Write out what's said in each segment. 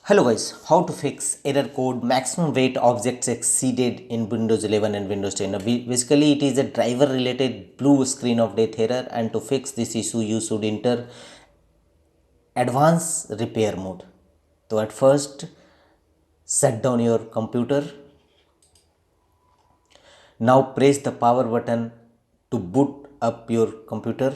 Hello guys, how to fix error code maximum weight objects exceeded in Windows 11 and Windows 10. Basically it is a driver related blue screen of death error, and to fix this issue you should enter advanced repair mode. So at first shut down your computer. Now press the power button to boot up your computer.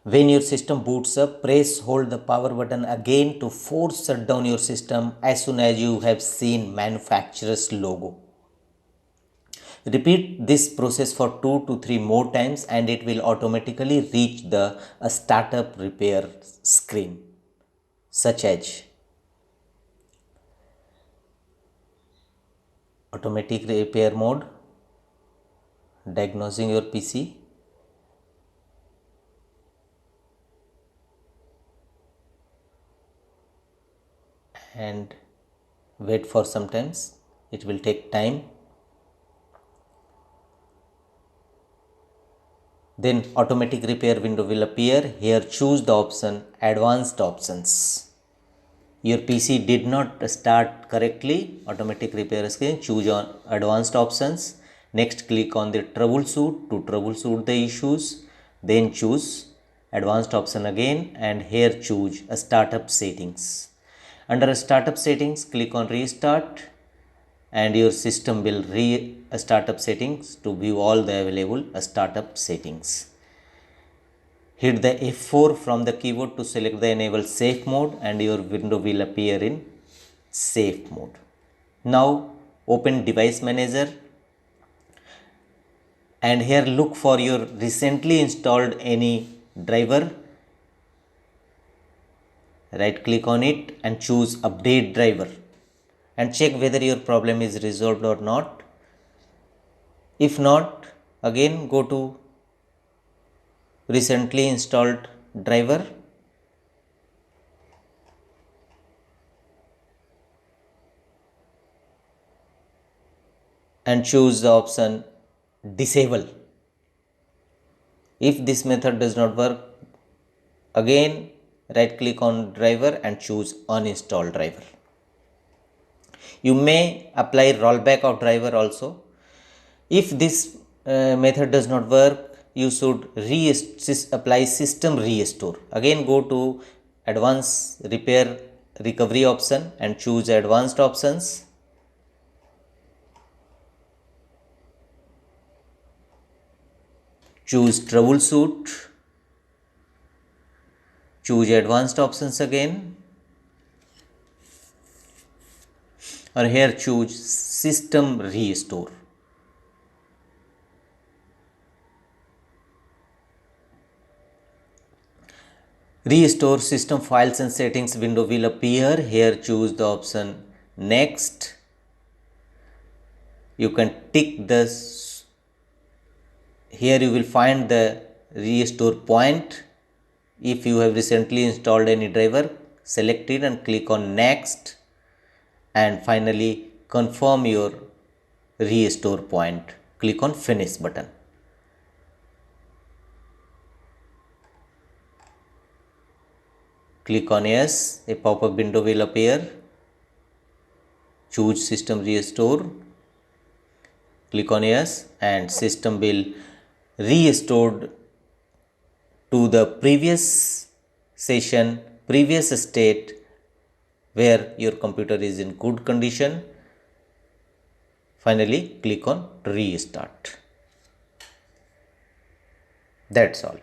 When your system boots up, press hold the power button again to force shut down your system as soon as you have seen manufacturer's logo. Repeat this process for 2 to 3 more times and it will automatically reach the startup repair screen, such as automatic repair mode, diagnosing your PC, and wait for some times. It will take time. Then automatic repair window will appear. Here choose the option advanced options. Your PC did not start correctly, automatic repair screen, choose on advanced options. Next click on the troubleshoot to troubleshoot the issues. Then choose advanced option again and here choose a startup settings. Under startup settings, click on restart and your system will startup settings to view all the available startup settings. Hit the F4 from the keyboard to select the enable safe mode and your window will appear in safe mode. Now open device manager and here look for your recently installed any driver. Right click on it and choose update driver and check whether your problem is resolved or not. If not, again go to recently installed driver and choose the option disable. If this method does not work, again right click on driver and choose uninstall driver. You may apply rollback of driver also. If this method does not work, you should apply system restore. Again go to advanced repair recovery option and choose advanced options. Choose troubleshoot, choose advanced options again, or here choose system restore. Restore system files and settings window will appear. Here choose the option next. You can tick this. Here you will find the restore point. If you have recently installed any driver, select it and click on next, and finally confirm your restore point. Click on finish button. Click on yes, a pop-up window will appear. Choose system restore. Click on yes and system will restored to the previous session, previous state where your computer is in good condition. Finally click on restart. That's all.